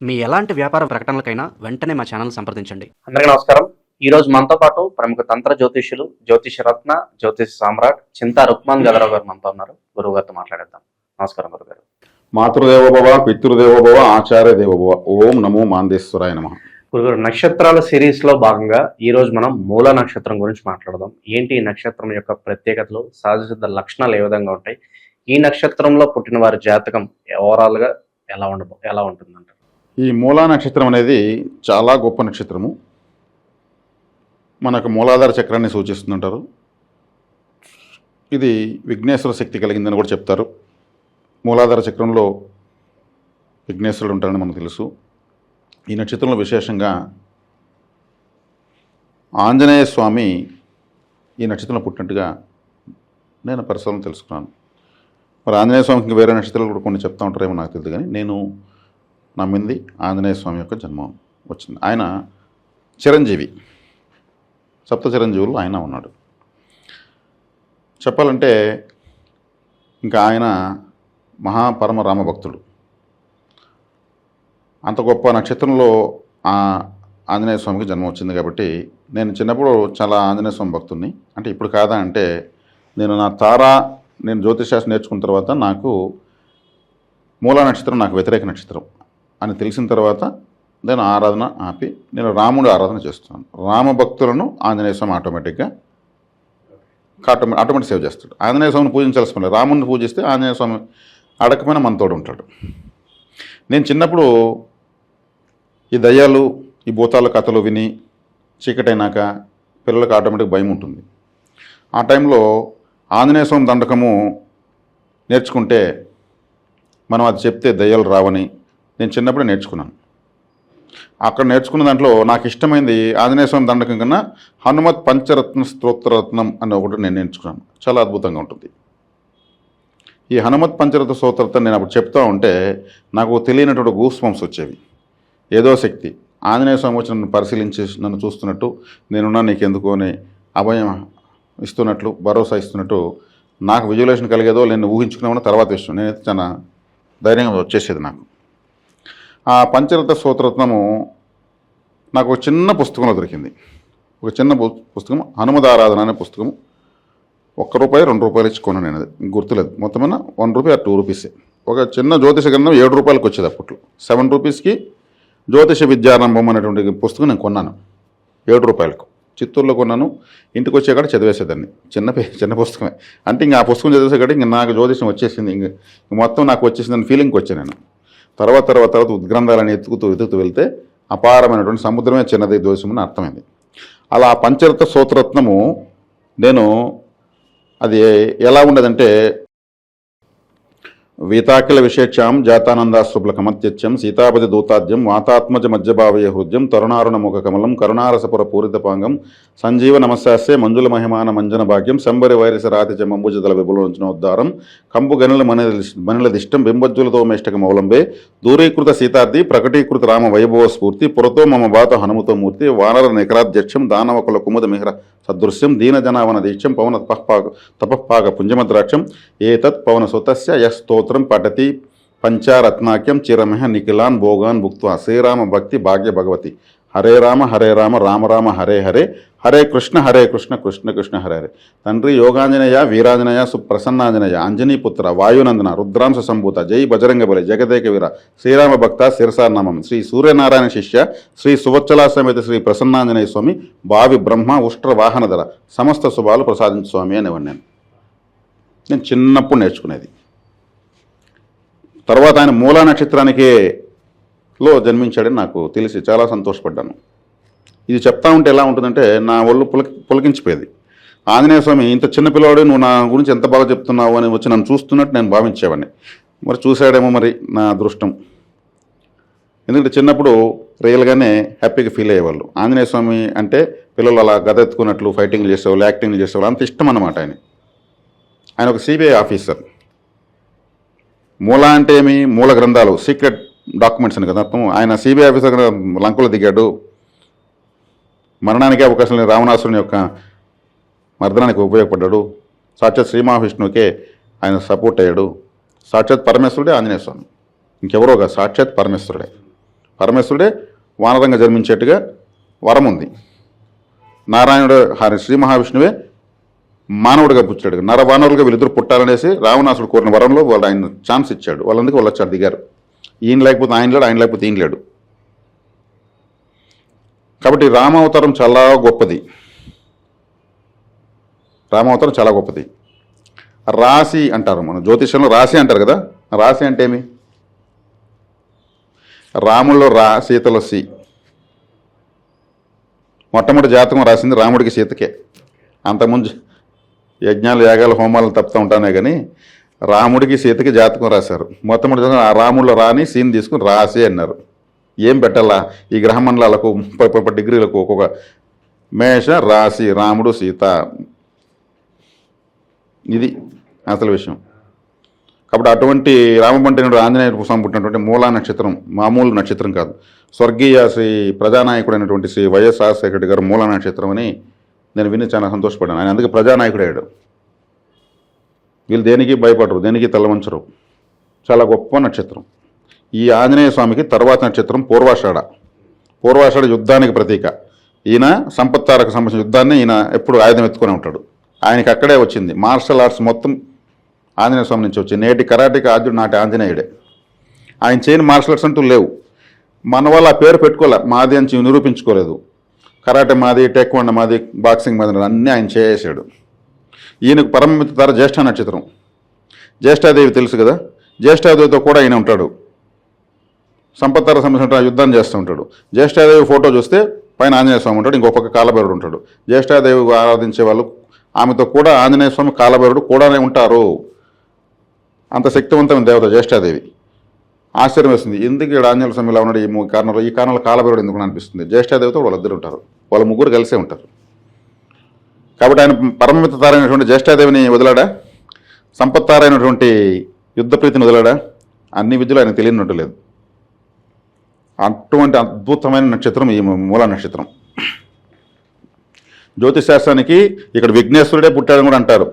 మీ ఎలాంటి వ్యాపార ప్రకటనలకైనా వెంటనే మా ఛానల్ సంప్రదించండి. అందరికీ నమస్కారం. ఈ రోజు మనతో పాటు ప్రముఖ తంత్ర జ్యోతిష్యులు, జ్యోతిష రత్న, జ్యోతిష సామ్రాట్ చింతా రుక్మాన్ గదరావు గారు మనతో ఉన్నారు. గురువు గారితో మాట్లాడేద్దాం. నమస్కారం గురుగారు. మాతృదేవోభవ, పితృదేవోభవ, ఆచార్య దేవోభవ. ఓం నమో మాందేశ్వరాయ నమః. గురుగారు, నక్షత్రాల సిరీస్ లో భాగంగా ఈ రోజు మనం మూల నక్షత్రం గురించి మాట్లాడదాం. ఏంటి ఈ నక్షత్రం యొక్క ప్రత్యేకతలు, సహజ సిద్ధ లక్షణాలు ఏ విధంగా ఉంటాయి, ఈ నక్షత్రంలో పుట్టిన వారి జాతకం ఓవరాల్ గా ఎలా ఉంటుందంటారు? ఈ మూలా నక్షత్రం అనేది చాలా గొప్ప నక్షత్రము. మనకు మూలాధార చక్రాన్ని సూచిస్తుంటారు. ఇది విఘ్నేశ్వర శక్తి కలిగిందని కూడా చెప్తారు. మూలాధార చక్రంలో విఘ్నేశ్వరుడు ఉంటారని మనకు తెలుసు. ఈ నక్షత్రంలో విశేషంగా ఆంజనేయ స్వామి ఈ నక్షత్రంలో పుట్టినట్టుగా నేను పరిశోధన తెలుసుకున్నాను. మరి ఆంజనేయ స్వామికి వేరే నక్షత్రాలు కూడా కొన్ని చెప్తా ఉంటారేమో నాకు తెలియదు, కానీ నేను నమ్మింది ఆంజనేయ స్వామి యొక్క జన్మం వచ్చింది. ఆయన చిరంజీవి, సప్త చిరంజీవులు ఆయన ఉన్నాడు. చెప్పాలంటే ఇంకా ఆయన మహాపరమ రామభక్తుడు. అంత గొప్ప నక్షత్రంలో ఆంజనేయ స్వామికి జన్మ వచ్చింది కాబట్టి నేను చిన్నప్పుడు చాలా ఆంజనేయ స్వామి భక్తుడిని. అంటే ఇప్పుడు కాదా అంటే నేను జ్యోతిషశాస్త్రం నేర్చుకున్న తర్వాత నాకు మూలా నక్షత్రం నాకు వ్యతిరేక నక్షత్రం అని తెలిసిన తర్వాత నేను ఆరాధన ఆపి నేను రాముడు ఆరాధన చేస్తున్నాను. రామభక్తులను ఆంజనేయ స్వామి ఆటోమేటిక్ సేవ్ చేస్తాడు. ఆంజనేయ స్వామిని పూజించాల్సిన పని, రాముడిని పూజిస్తే ఆంజనేయ స్వామి అడగకపోయినా మనతోడు ఉంటాడు. నేను చిన్నప్పుడు ఈ దయ్యాలు, ఈ భూతాల కథలు విని చీకటైనాక పిల్లలకు ఆటోమేటిక్ భయం ఉంటుంది. ఆ టైంలో ఆంజనేయ స్వామి దండకము నేర్చుకుంటే మనం అది చెప్తే దయ్యాలు రావని నేను చిన్నప్పుడే నేర్చుకున్నాను. అక్కడ నేర్చుకున్న దాంట్లో నాకు ఇష్టమైంది ఆంజనేయ స్వామి దండకం కన్నా హనుమత్ పంచరత్న స్తోత్రరత్నం అని ఒకటి నేను నేర్చుకున్నాను. చాలా అద్భుతంగా ఉంటుంది. ఈ హనుమత్ పంచరత్న స్తోత్రరత్నం నేను అప్పుడు చెప్తా ఉంటే నాకు తెలియనటువంటి గూస్ బంప్స్ వచ్చేవి. ఏదో శక్తి ఆంజనేయ స్వామి వచ్చి నన్ను పరిశీలించి నన్ను చూస్తున్నట్టు, నేనున్నా నీకెందుకు అని అభయం ఇస్తున్నట్లు, భరోసా ఇస్తున్నట్టు నాకు విజువలేషన్ కలిగేదో నేను ఊహించుకున్నామని తర్వాత విషయం. నేనైతే చాలా ధైర్యంగా వచ్చేసేది. నాకు ఆ పంచరత్న స్తోత్రరత్నము నాకు ఒక చిన్న పుస్తకంలో దొరికింది. ఒక చిన్న పుస్తకం, హనుమదారాధన అనే పుస్తకం. ₹1 ₹2 ఇచ్చి కొన్నాను. నేను అది గుర్తులేదు, మొత్తమైన ₹1 or ₹2. ఒక చిన్న జ్యోతిష గ్రంథం ₹7 వచ్చేది అప్పట్లో. ₹7కి జ్యోతిష విద్యారంభం అనేటువంటి పుస్తకం నేను కొన్నాను ₹7. చిత్తూరులో కొన్నాను. ఇంటికి వచ్చేకాడ చదివేసేదాన్ని. చిన్న పుస్తకమే. అంటే ఇంకా ఆ పుస్తకం చదివేసేకాడ ఇంకా నాకు జ్యోతిషం వచ్చేసింది, ఇంక మొత్తం నాకు వచ్చేసిందని ఫీలింగ్కి వచ్చాను నేను. తర్వాత ఉద్గ్రంథాలను ఎత్తుకుతూ వెళ్తే అపారమైనటువంటి సముద్రమే చిన్నది జ్యోతిషం అని అర్థమైంది. అలా పంచరత్న స్తోత్రరత్నము నేను అది ఎలా ఉండదంటే వీతాకిల విశేషాం జాతానందాశ్రుప్లకమత్యత్యం సీతాపతి దూతాద్యం వాతాత్మజ మధ్యభావయ హృద్యం తరుణారుణ ముఖ కమలం కరుణారసపుర పూరితపాంగం సంజీవ నమస్సాస్యే మంజుల మహిమాన మంజన భాగ్యం శంబరి వైరస రాతిచ మంబుజదల విపులోంచనోద్ధారం కంపు గనుల మనిల దిష్టం బింబజ్జులతో మేష్టక మౌలంబే దూరీకృత సీతార్థి ప్రకటీకృత రామ వైభవ స్ఫూర్తి పురతో మమ బాత హనుమతో మూర్తి వానర నికరాధ్యక్షం దానవకుల కుముద మిహ్ర సదృశ్యం దీనజనావన దీక్షం పవన తపఃపాక పుంజమద్రాక్షం ఏతత్ పవన సుతస్య యస్తోత్రం పఠతి పంచారత్నాఖ్యం చిరమహ నిఖిలాన్ భోగాన్ భుక్త్వా శ్రీరామ భక్తి భాగ్య భగవతి హరే రామ రామ రామ హరే హరే హరే కృష్ణ కృష్ణ కృష్ణ హరే హరే. తండ్రి యోగాంజనేయ వీరాంజనేయ సుప్రసన్నాంజనేయ అంజనీపుత్ర వాయునందన రుద్రాంశ సంభూత జై బజరంగబలి జగదేక వీర శ్రీరామ భక్త శిరసానామం శ్రీ సూర్యనారాయణ శిష్య శ్రీ సువచ్చలా సమేత శ్రీ ప్రసన్నాంజనేయ స్వామి భావి బ్రహ్మ ఉష్ట్ర వాహనధర సమస్త శుభాలు ప్రసాదించు స్వామి అనేవాడిని. నేను చిన్నప్పుడు నేర్చుకునేది. తర్వాత ఆయన మూలా నక్షత్రానికే జన్మించాడని నాకు తెలిసి చాలా సంతోషపడ్డాను. ఇది చెప్తా ఉంటే ఎలా ఉంటుందంటే నా ఒళ్ళు పులకించిపోయేది. ఆంజనేయ స్వామి ఇంత చిన్న పిల్లవాడు, నువ్వు నా గురించి ఎంత బాగా చెప్తున్నావు అని వచ్చి నన్ను చూస్తున్నట్టు నేను భావించేవాడిని. మరి చూశాడేమో మరి నా అదృష్టం. ఎందుకంటే చిన్నప్పుడు రియల్గానే హ్యాపీగా ఫీల్ అయ్యేవాళ్ళు. ఆంజనేయ స్వామి అంటే పిల్లలు అలా గద ఎత్తుకున్నట్లు ఫైటింగ్లు చేసేవాళ్ళు, యాక్టింగ్లు చేసేవాళ్ళు, అంత ఇష్టం అన్నమాట. ఆయన ఒక సిబిఐ ఆఫీసర్. మూల అంటే ఏమి? మూల గ్రంథాలు, సీక్రెట్ డాక్యుమెంట్స్ అని కదా అర్థం. ఆయన సిబిఐ ఆఫీసర్ లంకలో దిగాడు. మరణానికి అవకాశం లేని రావణాసురుని యొక్క మర్దనానికి ఉపయోగపడ్డాడు. సాక్షాత్ శ్రీ మహావిష్ణువుకే ఆయన సపోర్ట్ అయ్యాడు. సాక్షాత్ పరమేశ్వరుడే ఆంజనేయ స్వామి, ఇంకెవరోగా సాక్షాత్ పరమేశ్వరుడే. పరమేశ్వరుడే వానరంగా జన్మించేట్టుగా వరం ఉంది. నారాయణుడు శ్రీ మహావిష్ణువే మానవుడిగా పుట్టాడు. నరవానరులుగా వీళ్ళిద్దరు పుట్టాలనేసి రావణాసుడు కోరిన వరంలో వాళ్ళు ఆయన ఛాన్స్ ఇచ్చాడు. వాళ్ళందుకు వాళ్ళు వచ్చారు, దిగారు. ఈయన లేకపోతే ఆయన లేడు, ఆయన లేకపోతే ఈయన లేడు. కాబట్టి రామావతారం చాలా గొప్పది. రామావతారం చాలా గొప్పది. రాశి అంటారు, మన జ్యోతిష్యంలో రాశి అంటారు కదా. రాశి అంటే ఏమి? రాముల్లో రా, సీతలో సి. మొట్టమొదటి జాతకం రాసింది రాముడికి సీతకే. అంతకుముందు యజ్ఞాలు యాగాలు హోమాలు తప్పుతూ ఉంటానే కానీ రాముడికి సీతకి జాతకం రాశారు. మొట్టమొదటి ఆ రాముల్లో రాని సీన్ తీసుకుని రాసి అన్నారు. ఏం పెట్టాలా ఈ గ్రహ మండలాలకు 30 డిగ్రీలకు ఒక్కొక్క మేష రాశి, రాముడు సీత, ఇది అసలు విషయం. కాబట్టి అటువంటి రామబంటనుడు ఆంజనేయ స్వామి పుట్టినటువంటి మూలా నక్షత్రం మామూలు నక్షత్రం కాదు. స్వర్గీయ శ్రీ ప్రజానాయకుడైనటువంటి శ్రీ వైఎస్ రాజశేఖర రెడ్డి గారు మూలా నక్షత్రం అని నేను విని చాలా సంతోషపడ్డాను. ఆయన అందుకే ప్రజానాయకుడు అయ్యాడు. వీళ్ళు దేనికి భయపడరు, దేనికి తలవంచరు. చాలా గొప్ప నక్షత్రం. ఈ ఆంజనేయ స్వామికి తర్వాత నక్షత్రం పూర్వాషాఢ. పూర్వాషాఢ యుద్ధానికి ప్రతీక. ఈయన సంపత్తారకు సంబంధించిన యుద్ధాన్ని ఈయన ఎప్పుడు ఆయుధం ఎత్తుకొని ఉంటాడు. ఆయనకి అక్కడే వచ్చింది మార్షల్ ఆర్ట్స్ మొత్తం ఆంజనేయ స్వామి నుంచి వచ్చింది. నేటి కరాటికి ఆద్యుడు నాటి ఆంజనేయుడే. ఆయన చేయని మార్షల్ ఆర్ట్స్ అంటూ లేవు. మన వాళ్ళు ఆ పేరు పెట్టుకోలే, మాది అని నిరూపించుకోలేదు. కరాటే మాది, టేక్వాండో మాది, బాక్సింగ్ మాది అన్నీ ఆయన చేసాడు. ఈయనకు పరమమిత్ర తార జ్యేష్ఠ నక్షత్రం. జ్యేష్ఠాదేవి తెలుసు కదా, జ్యేష్ఠాదేవితో కూడా ఈయన ఉంటాడు. సంపత్తార సంబంధించిన యుద్ధాన్ని చేస్తూ ఉంటాడు. జ్యేష్ఠాదేవి ఫోటో చూస్తే పైన ఆంజనేయ స్వామి ఉంటాడు, ఇంకో పక్క కాలభైరుడు ఉంటాడు. జ్యేష్ఠాదేవి ఆరాధించే వాళ్ళు ఆమెతో కూడా ఆంజనేయ స్వామి కాలభైరుడు కూడానే ఉంటారు. అంత శక్తివంతమైన దేవత జ్యేష్ఠాదేవి. ఆశ్చర్యం వేస్తుంది, ఎందుకు ఇక్కడ ఆంజనేయ స్వామి ఇలా ఉన్నాడు ఈ కారణంలో కాలభైరుడు ఎందుకు అనిపిస్తుంది. జ్యేష్ఠాదేవితో వాళ్ళిద్దరు ఉంటారు, వాళ్ళ ముగ్గురు కలిసే ఉంటారు. కాబట్టి ఆయన పరమమిత్ర తారైనటువంటి జ్యేష్ఠాదేవిని వదిలాడా, సంపత్తారైనటువంటి యుద్ధప్రీతిని వదిలాడా? అన్ని విద్యలు ఆయన తెలియనట్టు లేదు. అటువంటి అద్భుతమైన నక్షత్రం ఈ మూలా నక్షత్రం. జ్యోతిశాస్త్రానికి ఇక్కడ విఘ్నేశ్వరుడే పుట్టాడని కూడా అంటారు.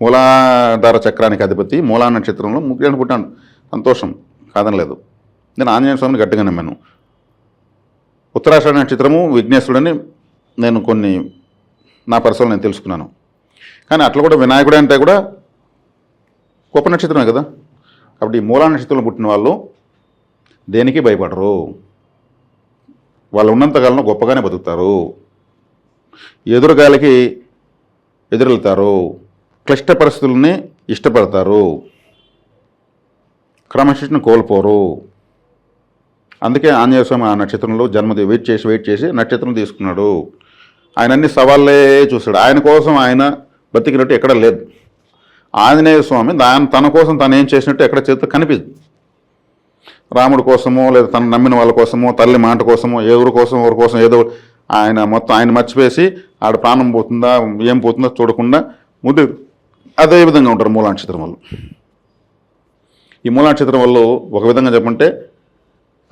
మూలాధార చక్రానికి అధిపతి మూలా నక్షత్రంలో ముఖ్యంగా పుట్టాడు. సంతోషం, కాదనలేదు. నేను ఆంజనేయ స్వామిని గట్టిగా నమ్మాను. ఉత్తరాషాఢ నక్షత్రము విఘ్నేశ్వరుడని నేను కొన్ని నా పరిసరాలు నేను తెలుసుకున్నాను. కానీ అట్లా కూడా వినాయకుడు అంటే కూడా గొప్ప నక్షత్రమే కదా. కాబట్టి ఈ మూలా నక్షత్రంలో పుట్టిన వాళ్ళు దేనికి భయపడరు. వాళ్ళు ఉన్నంతకాలంలో గొప్పగానే బతుకుతారు. ఎదురుగాలికి ఎదురెళ్తారు. క్లిష్ట పరిస్థితులని ఇష్టపడతారు. క్రమశిక్షణ కోల్పోరు. అందుకే ఆంజనేయ స్వామి ఆ నక్షత్రంలో జన్మది వెయిట్ చేసి నక్షత్రం తీసుకున్నాడు. ఆయన అన్ని సవాళ్ళే చూశాడు. ఆయన కోసం ఆయన బతికినట్టు ఎక్కడ లేదు. ఆంజనేయ స్వామి తన కోసం తను ఏం చేసినట్టు ఎక్కడ చేతితో కనిపించదు. రాముడి కోసమో లేదా తను నమ్మిన వాళ్ళ కోసమో, తల్లి మాట కోసమో, ఎవరి కోసం ఏదో ఆయన మొత్తం ఆయన మర్చిపేసి ఆడ ప్రాణం పోతుందా ఏం పోతుందో చూడకుండా ముందు అదే విధంగా ఉంటారు మూలా నక్షత్రం వాళ్ళు. ఈ మూలా నక్షత్రం వాళ్ళు ఒక విధంగా చెప్పంటే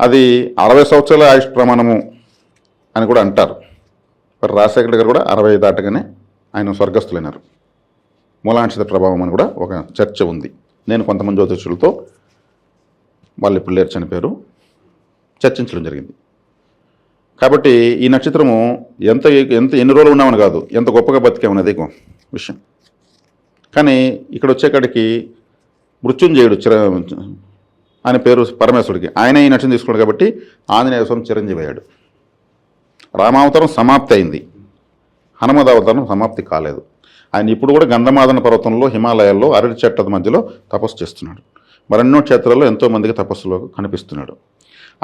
అది 60 సంవత్సరాల ఆయుష్ ప్రమాణము అని కూడా అంటారు. మరి రాజశేఖర గారు కూడా 60 దాటగానే ఆయన స్వర్గస్థులైనారు. మూలా నక్షత్ర ప్రభావం అని కూడా ఒక చర్చ ఉంది. నేను కొంతమంది జ్యోతిష్యులతో వాళ్ళు ఇప్పుడు లేరు, చనిపోయారు, చర్చించడం జరిగింది. కాబట్టి ఈ నక్షత్రము ఎన్ని రోజులు ఉన్నామని కాదు, ఎంత గొప్పగా బతికామనేది విషయం. కానీ ఇక్కడ వచ్చేకాడికి మృత్యుంజయుడు ఆయన పేరు పరమేశ్వరుడికి, ఆయన ఈ నక్షత్రం తీసుకున్నాడు కాబట్టి ఆంజనేయ స్వామి చిరంజీవి అయ్యాడు. రామావతారం సమాప్తి అయింది, హనుమదవతారం సమాప్తి కాలేదు. ఆయన ఇప్పుడు కూడా గంధమాదన పర్వతంలో హిమాలయాల్లో అరటి చెట్ల మధ్యలో తపస్సు చేస్తున్నాడు. మరెన్నో క్షేత్రాల్లో ఎంతోమందికి తపస్సులో కనిపిస్తున్నాడు.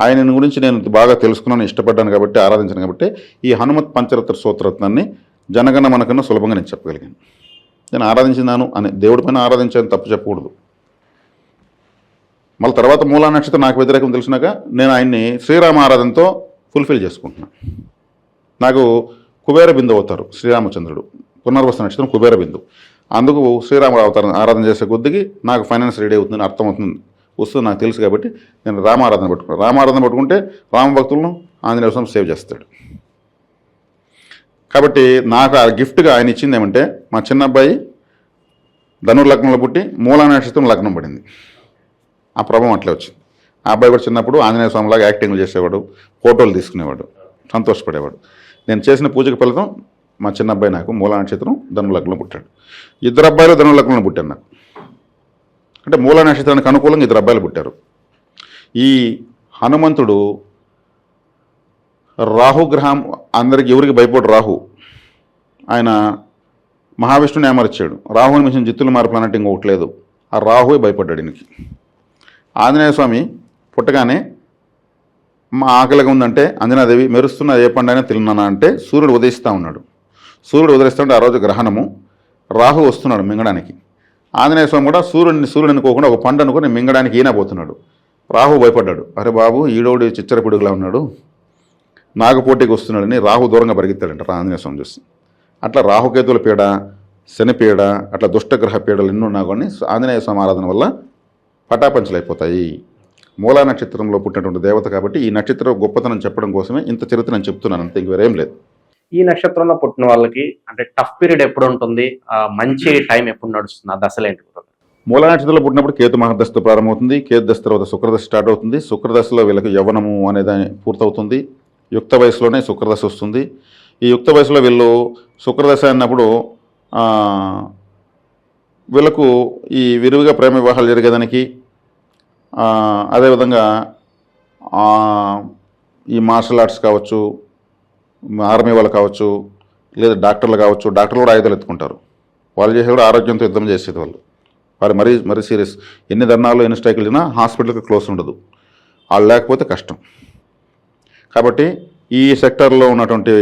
ఆయన గురించి నేను బాగా తెలుసుకున్నాను, ఇష్టపడ్డాను కాబట్టి, ఆరాధించాను కాబట్టి ఈ హనుమత్ పంచరత్న స్తోత్రత్నాన్ని జనగణ మనకన్నా సులభంగా నేను చెప్పగలిగాను. నేను ఆరాధించినాను అని దేవుడి పైన ఆరాధించాను, తప్పు చెప్పకూడదు. మళ్ళీ తర్వాత మూలా నక్షత్రం నాకు వ్యతిరేకం తెలిసినాక నేను ఆయన్ని శ్రీరామ ఆరాధనతో ఫుల్ఫిల్ చేసుకుంటున్నాను. నాకు కుబేర బిందు అవుతారు శ్రీరామచంద్రుడు. పునర్వస నక్షత్రం కుబేర బిందు. అందుకు శ్రీరాముడు అవతారం ఆరాధన చేసే కొద్దికి నాకు ఫైనాన్స్ రెడీ అవుతుందని అర్థమవుతుంది, వస్తుంది నాకు తెలుసు. కాబట్టి నేను రామారాధన పట్టుకున్నాను. రామారాధన పట్టుకుంటే రామభక్తులను ఆంజనేయ స్వామి సేవ్ చేస్తాడు. కాబట్టి నాకు ఆ గిఫ్ట్గా ఆయన ఇచ్చింది ఏమంటే, మా చిన్న అబ్బాయి ధనుర్లగ్నంలో పుట్టి మూలా నక్షత్రం లగ్నం పడింది. ఆ ప్రభావం అట్లే వచ్చింది. ఆ అబ్బాయి కూడా చిన్నప్పుడు ఆంజనేయ స్వామిలాగా యాక్టింగ్లు చేసేవాడు, ఫోటోలు తీసుకునేవాడు, సంతోషపడేవాడు. నేను చేసిన పూజకి ఫలితం మా చిన్న అబ్బాయి నాకు మూలా నక్షత్రం ధనువు లగ్నంలో పుట్టాడు. ఇద్దరు అబ్బాయిలు ధనువు లగ్నంలో పుట్టారు నాకు. అంటే మూలా నక్షత్రానికి అనుకూలంగా ఇద్దరు అబ్బాయిలు పుట్టారు. ఈ హనుమంతుడు రాహుగ్రహం అందరికి ఎవరికి భయపడు రాహు. ఆయన మహావిష్ణుని ఏమరిచాడు. రాహుని మించిన జిత్తులు మార్పులు అన్నట్టు ఇంకొకటి లేదు. ఆ రాహువే భయపడ్డాడు ఈయనకి. ఆంజనేయ స్వామి పుట్టగానే మా ఆకలిగా ఉందంటే అంజనాదేవి మెరుస్తున్న ఏ పండు అయినా తిన్నానా అంటే సూర్యుడు ఉదయిస్తూ ఉన్నాడు. సూర్యుడు ఉదయిస్తుంటే ఆ రోజు గ్రహణము, రాహు వస్తున్నాడు మింగడానికి. ఆంజనేయ స్వామి కూడా సూర్యుడు అనుకోకుండా ఒక పండు అనుకుని మింగడానికి ఈయన పోతున్నాడు. రాహు భయపడ్డాడు. అరే బాబు ఈడోడు చిచ్చర పిడుగులా ఉన్నాడు, నాగపోటీకి వస్తున్నాడని రాహు దూరంగా పరిగెత్తాడంట ఆంజనేయ స్వామి చూసి. అట్లా రాహుకేతుల పీడ, శని పీడ, అట్లా దుష్టగ్రహ పీడలు ఎన్నో ఉన్నా కానీ ఆంజనేయ స్వామి ఆరాధన వల్ల పటాపంచలు అయిపోతాయి. మూలా నక్షత్రంలో పుట్టినటువంటి దేవత కాబట్టి ఈ నక్షత్రం గొప్పతనం చెప్పడం కోసమే ఇంత చరిత్ర నేను చెప్తున్నాను, అంతే, ఇంకేం లేదు. ఈ నక్షత్రంలో పుట్టిన వాళ్ళకి అంటే టఫ్ పీరియడ్ ఎప్పుడు ఉంటుంది, మంచి టైం ఎప్పుడు నడుస్తుంది, ఆ దశలు ఏంటి? మూలా నక్షత్రంలో పుట్టినప్పుడు కేతు మహర్దశతో ప్రారంభమవుతుంది. కేతు దశ తర్వాత శుక్రదశ స్టార్ట్ అవుతుంది. శుక్రదశలో వీళ్ళకి యవ్వనము అనేది పూర్తవుతుంది. యుక్త వయసులోనే శుక్రదశ వస్తుంది. ఈ యుక్త వయసులో వీళ్ళు శుక్రదశ అన్నప్పుడు వీళ్ళకు ఈ విరివిగా ప్రేమ వివాహాలు జరిగేదానికి, అదేవిధంగా ఈ మార్షల్ ఆర్ట్స్ కావచ్చు, ఆర్మీ వాళ్ళు కావచ్చు, లేదా డాక్టర్లు కావచ్చు. డాక్టర్లు కూడా ఆయుధాలు ఎత్తుకుంటారు. వాళ్ళు చేసే కూడా ఆరోగ్యంతో యుద్ధం చేసేది వాళ్ళు. వారు మరీ సీరియస్. ఎన్ని ధర్నాలు ఎన్ని స్ట్రైకులు వెళ్ళినా హాస్పిటల్కి క్లోజ్ ఉండదు. వాళ్ళు లేకపోతే కష్టం. కాబట్టి ఈ సెక్టర్లో ఉన్నటువంటి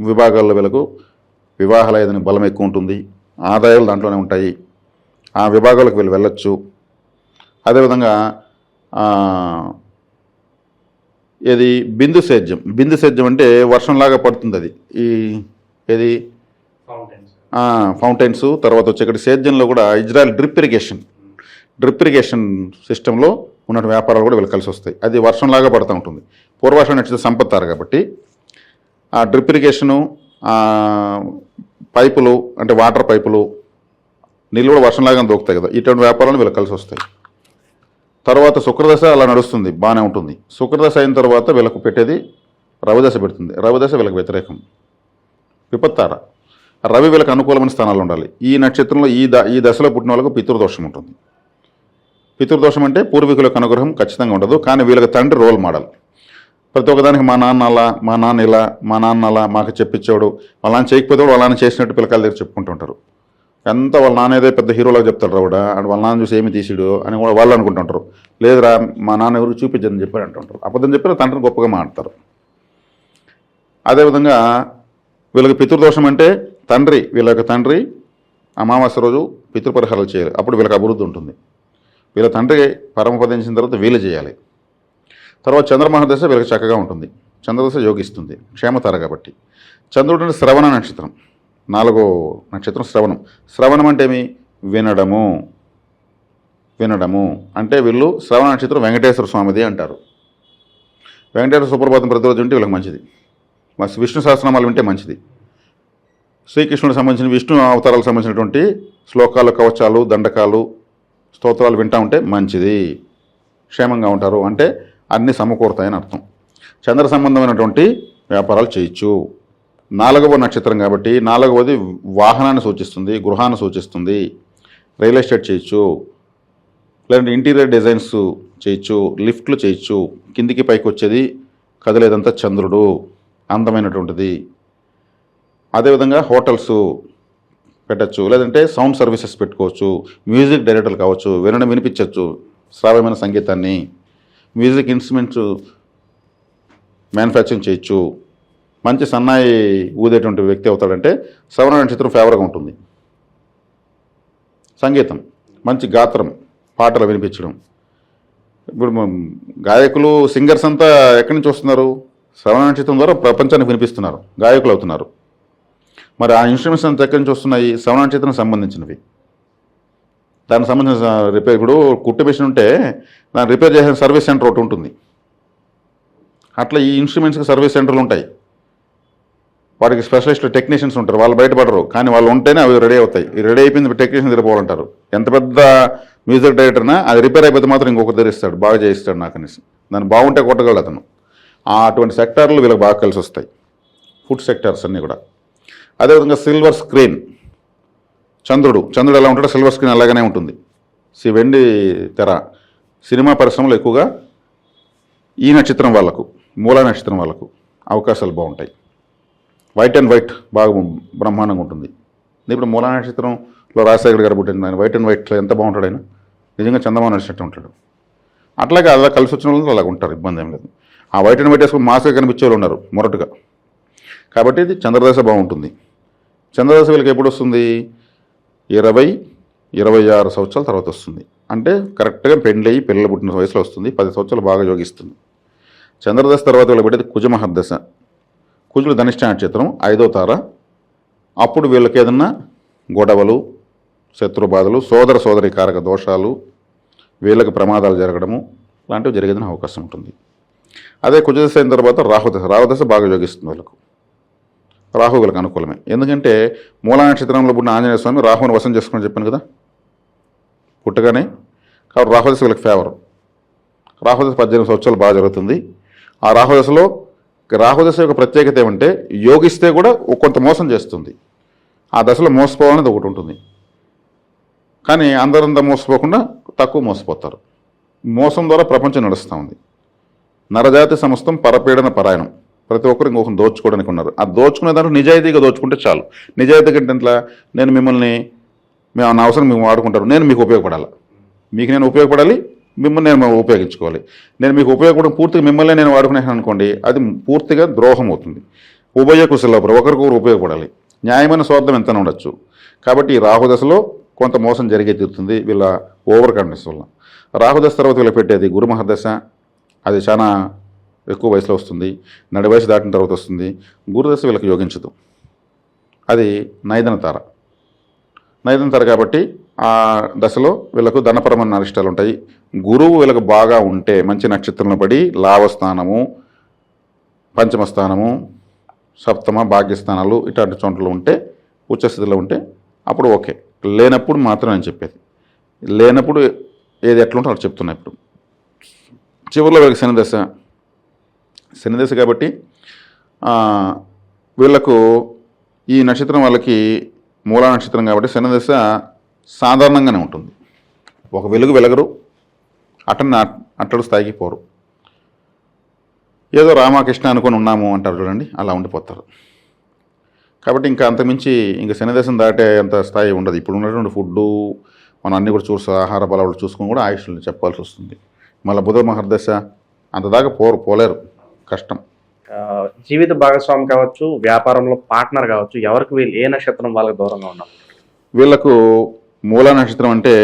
విభాగాల్లో వీళ్ళకు వివాహాలు ఏదైనా బలం ఎక్కువ ఉంటుంది, ఆదాయాలు దాంట్లోనే ఉంటాయి. ఆ విభాగాలకు వీళ్ళు వెళ్ళొచ్చు. అదేవిధంగా ఇది బిందు సేద్యం అంటే వర్షంలాగా పడుతుంది. అది ఏది ఫౌంటైన్స్. తర్వాత వచ్చి ఇక్కడ సేద్యంలో కూడా ఇజ్రాయెల్ డ్రిప్ ఇరిగేషన్ సిస్టంలో ఉన్న వ్యాపారాలు కూడా వీళ్ళు కలిసి వస్తాయి. అది వర్షంలాగా పడుతూ ఉంటుంది. పూర్వాషాఢ నక్షత్రం సంపత్తారు కాబట్టి ఆ డ్రిప్ ఇరిగేషను, పైపులు అంటే వాటర్ పైపులు, నీళ్ళు కూడా వర్షంలాగా దొరుకుతాయి కదా, ఇటువంటి వ్యాపారాలు వీళ్ళకి కలిసి వస్తాయి. తర్వాత శుక్రదశ అలా నడుస్తుంది, బాగానే ఉంటుంది. శుక్రదశ అయిన తర్వాత వీళ్ళకు పెట్టేది రవిదశ పెడుతుంది. రవిదశ వీళ్ళకి వ్యతిరేకం, విపత్తార. రవి వీళ్ళకి అనుకూలమైన స్థానాలు ఉండాలి. ఈ నక్షత్రంలో ఈ దశలో పుట్టిన వాళ్ళకు పితృదోషం ఉంటుంది. పితృదోషం అంటే పూర్వీకులకు అనుగ్రహం ఖచ్చితంగా ఉండదు, కానీ వీళ్ళకి తండ్రి రోల్ మోడల్. ప్రతి ఒక్కదానికి మా నాన్న అలా, మా నాన్న ఇలా, మా నాన్న అలా మాకు చెప్పించాడు, వాళ్ళ నాన్న చేయకపోతే వాళ్ళ నాన్న చేసినట్టు పిల్లకాయల దగ్గర చెప్పుకుంటుంటారు. ఎంత వాళ్ళ నాన్న ఏదో పెద్ద హీరోలాగా చెప్తారు రావుడా, అండ్ వాళ్ళ నాన్న చూసి ఏమి తీసిడు అని కూడా వాళ్ళు అనుకుంటుంటారు. లేదురా మా నాన్న ఎవరికి చూపించని చెప్పి అంటుంటారు. అబద్ధం చెప్పిన తండ్రిని గొప్పగా మాట్లాడతారు. అదేవిధంగా వీళ్ళకి పితృదోషం అంటే వీళ్ళ యొక్క తండ్రి అమావాస్య రోజు పితృపరిహారాలు చేయాలి. అప్పుడు వీళ్ళకి అభివృద్ధి ఉంటుంది. వీళ్ళ తండ్రి పరమపదించిన తర్వాత వీళ్ళు చేయాలి. తర్వాత చంద్రమహర్దశ వీళ్ళకి చక్కగా ఉంటుంది. చంద్రదశ యోగిస్తుంది, క్షేమతార కాబట్టి. చంద్రుడు అంటే శ్రవణ నక్షత్రం, 4వ నక్షత్రం శ్రవణం. శ్రవణం అంటే ఏమి? వినడము అంటే వీళ్ళు శ్రవణ నక్షత్రం వెంకటేశ్వర స్వామిది అంటారు. వెంకటేశ్వర సుప్రభాతం ప్రతిరోజు ఉంటే వీళ్ళకి మంచిది. విష్ణు సహస్రనామాలు వింటే మంచిది. శ్రీకృష్ణుడికి సంబంధించిన విష్ణు అవతారాలకు సంబంధించినటువంటి శ్లోకాలు, కవచాలు, దండకాలు, స్తోత్రాలు వింటూ ఉంటే మంచిది. క్షేమంగా ఉంటారు అంటే అన్నీ సమకూరుతాయని అర్థం. చంద్ర సంబంధమైనటువంటి వ్యాపారాలు చేయొచ్చు. 4వ నక్షత్రం కాబట్టి 4వది వాహనాన్ని సూచిస్తుంది, గృహాన్ని సూచిస్తుంది. రియల్ ఎస్టేట్ చేయొచ్చు, లేదంటే ఇంటీరియర్ డిజైన్స్ చేయొచ్చు, లిఫ్ట్లు చేయొచ్చు. కిందికి పైకి వచ్చేది కదిలేదంతా చంద్రుడు, అందమైనటువంటిది. అదేవిధంగా హోటల్స్ పెట్టచ్చు, లేదంటే సౌండ్ సర్వీసెస్ పెట్టుకోవచ్చు, మ్యూజిక్ డైరెక్టర్లు కావచ్చు, వినిపించవచ్చు శ్రావ్యమైన సంగీతాన్ని. మ్యూజిక్ ఇన్స్ట్రుమెంట్స్ మ్యానుఫ్యాక్చరింగ్ చేయొచ్చు. మంచి సన్నాయి ఊదేటువంటి వ్యక్తి అవుతాడంటే శ్రవణ నక్షత్రం ఫేవర్గా ఉంటుంది. సంగీతం, మంచి గాత్రం, పాటలు వినిపించడం. ఇప్పుడు గాయకులు, సింగర్స్ అంతా ఎక్కడి నుంచి వస్తున్నారు? శ్రవణ నక్షత్రం ద్వారా ప్రపంచానికి వినిపిస్తున్నారు, గాయకులు అవుతున్నారు. మరి ఆ ఇన్స్ట్రుమెంట్స్ అంతా ఎక్కడి నుంచి వస్తున్నాయి? శ్రవణ నక్షత్రం సంబంధించినవి. దానికి సంబంధించిన రిపేర్, ఇప్పుడు కుట్టు మిషన్ ఉంటే దాన్ని రిపేర్ చేసే సర్వీస్ సెంటర్ ఒకటి ఉంటుంది. అట్లా ఈ ఇన్స్ట్రుమెంట్స్కి సర్వీస్ సెంటర్లు ఉంటాయి. వాటికి స్పెషలిస్ట్ టెక్నీషియన్స్ ఉంటారు, వాళ్ళు బయటపడరు, కానీ వాళ్ళు ఉంటేనే అవి రెడీ అవుతాయి. ఈ రెడీ అయిపోయింది టెక్నీషియన్ తిరిగిపోవాలంటారు. ఎంత పెద్ద మ్యూజిక్ డైరెక్టర్నా అది రిపేర్ అయిపోతే మాత్రం ఇంకొకరు తెరిస్తాడు, బాగా చేయిస్తాడు నాకు అనేసి. దాన్ని బాగుంటే కొట్టగలడు అతను. అటువంటి సెక్టార్లు వీళ్ళకి బాగా కలిసి వస్తాయి, ఫుడ్ సెక్టార్స్ అన్నీ కూడా. అదేవిధంగా సిల్వర్ స్క్రీన్, చంద్రుడు ఎలా ఉంటాడో సిల్వర్ స్క్రీన్ అలాగనే ఉంటుంది. వెండి తెర సినిమా పరిశ్రమలో ఎక్కువగా ఈ నక్షత్రం వాళ్ళకు, మూలా నక్షత్రం వాళ్ళకు అవకాశాలు బాగుంటాయి. వైట్ అండ్ వైట్ బాగా బ్రహ్మాండంగా ఉంటుంది. ఇప్పుడు మూలా నక్షత్రంలో రాజశేఖర్ గారు పుట్టింది, ఆయన వైట్ అండ్ వైట్లో ఎంత బాగుంటాడు, ఆయన నిజంగా చందమామ నడిచినట్టు ఉంటాడు. అట్లాగే అలా కలిసి వచ్చిన వాళ్ళు అలాగ ఉంటారు, ఇబ్బంది ఏం లేదు. ఆ వైట్ అండ్ వైట్ వేసుకుని మాస్గా కనిపించే వాళ్ళు ఉన్నారు మొరటుగా. కాబట్టి ఇది చంద్రదశ బాగుంటుంది. చంద్రదశ వీళ్ళకి ఎప్పుడు వస్తుంది? 20-26 సంవత్సరాల తర్వాత వస్తుంది. అంటే కరెక్ట్గా పెళ్ళి పిల్లలు పుట్టిన వయసులో వస్తుంది. 10 సంవత్సరాలు బాగా యోగిస్తుంది. చంద్రదశ తర్వాత వీళ్ళకి పెట్టేది కుజమహర్దశ. కుజుడు ధనిష్ట నక్షత్రం 5వ తార. అప్పుడు వీళ్ళకి ఏదన్నా గొడవలు, శత్రుబాధలు, సోదరి కారక దోషాలు, వీళ్ళకి ప్రమాదాలు జరగడము లాంటివి జరిగేదని అవకాశం ఉంటుంది. అదే కుజదశ అయిన తర్వాత రాహుదశ బాగా యోగిస్తుంది వీళ్ళకు. రాహు వీళ్ళకి అనుకూలమే. ఎందుకంటే మూలా నక్షత్రంలో పుట్టిన ఆంజనేయ స్వామి రాహుని వశం చేసుకుని చెప్పాను కదా పుట్టగానే. కాబట్టి రాహుదశ వీళ్ళకి ఫేవర్. రాహుదశ 18 సంవత్సరాలు బాగా జరుగుతుంది. ఆ రాహుదశ యొక్క ప్రత్యేకత ఏమంటే యోగిస్తే కూడా కొంత మోసం చేస్తుంది. ఆ దశలో మోసపోవాలనేది ఒకటి ఉంటుంది. కానీ అందరంతా మోసపోకుండా తక్కువ మోసపోతారు. మోసం ద్వారా ప్రపంచం నడుస్తూ ఉంది. నరజాతి సమస్తం పరపీడన పరాయణం. ప్రతి ఒక్కరు ఇంకొకరిని దోచుకోవడానికి ఉన్నారు. ఆ దోచుకునే దాంట్లో నిజాయితీగా దోచుకుంటే చాలు. నిజాయితీ కంటే ఇట్లా నా అవసరం మేము వాడుకుంటారు, నేను మీకు ఉపయోగపడాలి, మీకు నేను ఉపయోగపడాలి, మిమ్మల్ని నేను ఉపయోగించుకోవాలి. నేను మీకు ఉపయోగపడడం పూర్తిగా మిమ్మల్ని నేను వాడుకునేసాను అనుకోండి, అది పూర్తిగా ద్రోహం అవుతుంది. ఉభయ కుశలపరు, ఒకరికొకరు ఉపయోగపడాలి. న్యాయమైన స్వార్థం ఎంత ఉండొచ్చు. కాబట్టి ఈ రాహుదశలో కొంత మోసం జరిగే తీరుతుంది వీళ్ళ ఓవర్ కాన్ఫిడెన్స్ వల్ల. రాహుదశ తర్వాత వీళ్ళు పెట్టేది గురుమహర్దశ. అది చాలా ఎక్కువ వయసులో వస్తుంది, నడి వయసు దాటిన తర్వాత వస్తుంది. గురుదశ వీళ్ళకి యోగించదు. అది నైదన తార కాబట్టి ఆ దశలో వీళ్ళకు ధనపరమైన అరిష్టాలు ఉంటాయి. గురువు వీళ్ళకు బాగా ఉంటే మంచి నక్షత్రంలో పడి లాభస్థానము, పంచమస్థానము, సప్తమ భాగ్యస్థానాలు ఇట్లాంటి చోట్ల ఉంటే, ఉచ్చస్థితిలో ఉంటే అప్పుడు ఓకే. లేనప్పుడు మాత్రం నేను చెప్పేది, లేనప్పుడు ఏది ఎట్లా ఉంటే అట్లా చెప్తున్నా. ఇప్పుడు చివరిలో వీళ్ళకి శనిదశ కాబట్టి వీళ్ళకు ఈ నక్షత్రం వాళ్ళకి మూలా నక్షత్రం కాబట్టి శనిదశ సాధారణంగానే ఉంటుంది. ఒక వెలగరు, అట్టడు స్థాయికి పోరు. ఏదో రామకృష్ణ అనుకొని ఉన్నాము అంటారు చూడండి, అలా ఉండిపోతారు. కాబట్టి ఇంకా అంతమించి ఇంకా శనిదశం దాటే అంత స్థాయి ఉండదు. ఇప్పుడు ఉన్నటువంటి ఫుడ్డు మనం అన్నీ కూడా ఆహార బలాలు చూసుకొని కూడా ఆయుష్ని చెప్పాల్సి వస్తుంది. మళ్ళీ బుధ మహర్దశ అంతదాకా పోలేరు, కష్టం. జీవిత భాగస్వామి కావచ్చు, వ్యాపారంలో పార్ట్నర్ కావచ్చు, ఎవరికి వీళ్ళు ఏ నక్షత్రం వాళ్ళకి దూరంగా ఉన్నారు? వీళ్ళకు మూలా నక్షత్రం అంటే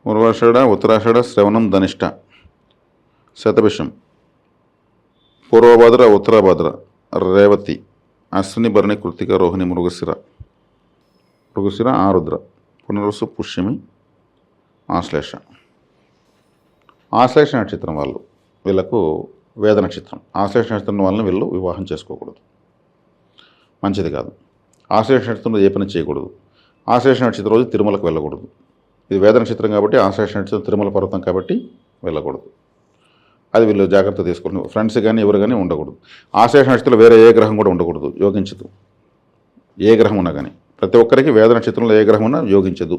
పూర్వాషాఢ, ఉత్తరాషాఢ, శ్రవణం, ధనిష్ట, శతభిషం, పూర్వభద్ర, ఉత్తరాభద్ర, రేవతి, అశ్విని, భరణి, కృతిక, రోహిణి, మృగశిర, ఆరుద్ర, పునర్వసు, పుష్యమి, ఆశ్లేష నక్షత్రం వాళ్ళు. వీళ్ళకు వేద నక్షత్రం. ఆశ్లేష నక్షత్రం వాళ్ళని వీళ్ళు వివాహం చేసుకోకూడదు, మంచిది కాదు. ఆశ్లేష నక్షత్రంలో ఏ పని చేయకూడదు. ఆశ్లేష నక్షత్రం రోజు తిరుమలకు వెళ్ళకూడదు. ఇది వేద నక్షత్రం కాబట్టి, ఆశ్లేష నక్షత్రం తిరుమల పర్వతం కాబట్టి వెళ్ళకూడదు. అది వీళ్ళు జాగ్రత్త తీసుకోండి. ఫ్రెండ్స్ కానీ ఎవరు కానీ ఉండకూడదు. ఆశ్లేష నక్షత్రంలో వేరే ఏ గ్రహం కూడా ఉండకూడదు, యోగించదు. ఏ గ్రహం ఉన్నా కానీ ప్రతి ఒక్కరికి వేద నక్షత్రంలో ఏ గ్రహం ఉన్నా యోగించదు.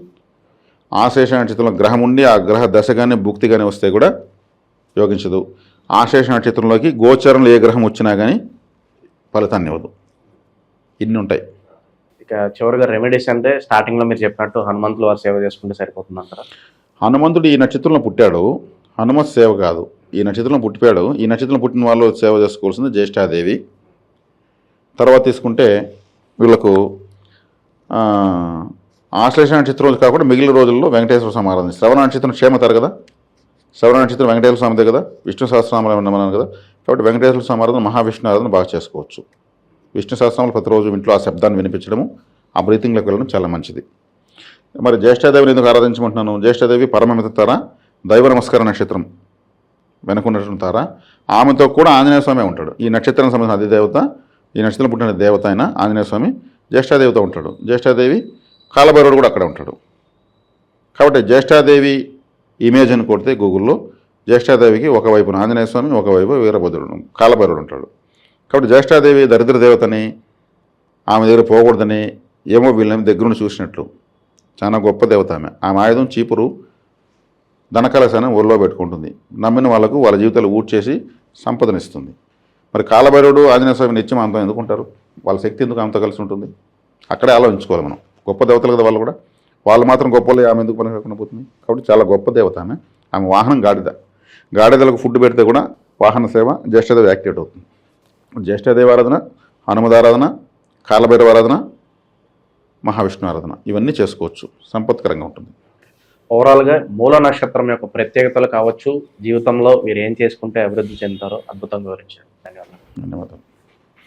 ఆశ్లేష నక్షత్రంలో గ్రహం ఉండి ఆ గ్రహ దశ కానీ భుక్తి కానీ వస్తే కూడా యోగించదు. ఆశ్లేష నక్షత్రంలోకి గోచరంలో ఏ గ్రహం వచ్చినా కానీ ఫలితాన్ని ఇవ్వదు. ఇన్ని ఉంటాయి. ఇక చివరిగా రెమెడీస్ అంటే స్టార్టింగ్లో మీరు చెప్పినట్టు హనుమంతులు వారు సేవ చేసుకుంటే సరిపోతుంది అంటారా? హనుమంతుడు ఈ నక్షత్రంలో పుట్టాడు, హనుమత్ సేవ కాదు. ఈ నక్షత్రంలో పుట్టిపోయాడు. ఈ నక్షత్రంలో పుట్టిన వాళ్ళు సేవ చేసుకోవాల్సింది జ్యేష్ఠాదేవి. తర్వాత తీసుకుంటే వీళ్ళకు ఆశ్లేష నక్షత్రం రోజు కాకుండా మిగిలిన రోజుల్లో వెంకటేశ్వర స్వామి ఆరాధన. శ్రవణ నక్షత్రం క్షేమతారు కదా, శ్రవణ నక్షత్రం వెంకటేశ్వర స్వామిదే కదా, విష్ణు సహస్రనామాలు ఉన్నామన్నాను కదా. కాబట్టి వెంకటేశ్వర స్వామి ఆరాధన, మహావిష్ణు ఆరాధన బాగా చేసుకోవచ్చు. విష్ణు సహస్రనామాలు ప్రతిరోజు ఇంట్లో ఆ శబ్దాన్ని వినిపించడము, ఆ బ్రీతింగ్లోకి వెళ్ళడం చాలా మంచిది. మరి జ్యేష్ఠాదేవిని ఎందుకు ఆరాధించమంటున్నాను? జ్యేష్ఠాదేవి పరమమిత తార, దైవ నమస్కార నక్షత్రం వెనుకున్నటువంటి తార. ఆమెతో కూడా ఆంజనేయ స్వామి ఉంటాడు. ఈ నక్షత్రానికి సంబంధించిన అధిదేవత ఈ నక్షత్రంలో పుట్టిన దేవత అయిన ఆంజనేయ స్వామి జ్యేష్ఠాదేవిత ఉంటాడు. జ్యేష్ఠాదేవి కాలభైరవుడు కూడా అక్కడే ఉంటాడు. కాబట్టి జ్యేష్ఠాదేవి ఇమేజ్ అని కొడితే గూగుల్లో జ్యేష్ఠాదేవికి ఒకవైపున ఆంజనేయ స్వామి, ఒకవైపు వీరభద్రుడు కాలభైరవుడు ఉంటాడు. కాబట్టి జ్యేష్ఠాదేవి దరిద్ర దేవతని, ఆమె దగ్గర పోకూడదని ఏమో వీళ్ళని దగ్గరుండి చూసినట్లు. చాలా గొప్ప దేవత ఆమె. ఆమె ఆయుధం చీపురు, ధనకలశాన్ని ఒళ్ళో పెట్టుకుంటుంది. నమ్మిన వాళ్ళకు వాళ్ళ జీవితాలు ఊడ్చేసి సంపదనిస్తుంది. మరి కాలభైరవుడు ఆంజనేయ స్వామి నిత్యం అంతం ఎందుకుంటారు? వాళ్ళ శక్తి ఎందుకు ఆమెతో కలిసి ఉంటుంది? అక్కడే ఆలోచించుకోవాలి మనం. గొప్ప దేవతలు కదా వాళ్ళు కూడా. వాళ్ళు మాత్రం గొప్పలు, ఆమె ఎందుకు పని కాకుండా పోతుంది? కాబట్టి చాలా గొప్ప దేవత ఆమె. ఆమె వాహనం గాడిద. గాడిదలకు ఫుడ్ పెడితే కూడా వాహన సేవ జ్యేష్ఠదేవి యాక్టివేట్ అవుతుంది. జ్యేష్ఠదేవి ఆరాధన, హనుమదారాధన, కాలభైరవ ఆరాధన, మహావిష్ణు ఆరాధన ఇవన్నీ చేసుకోవచ్చు. సంపత్కరంగా ఉంటుంది. ఓవరాల్గా మూల నక్షత్రం యొక్క ప్రత్యేకతలు కావచ్చు, జీవితంలో మీరు ఏం చేసుకుంటే అభివృద్ధి చెందుతారో అద్భుతంగా వివరించారు. ధన్యవాదాలు. ధన్యవాదాలు.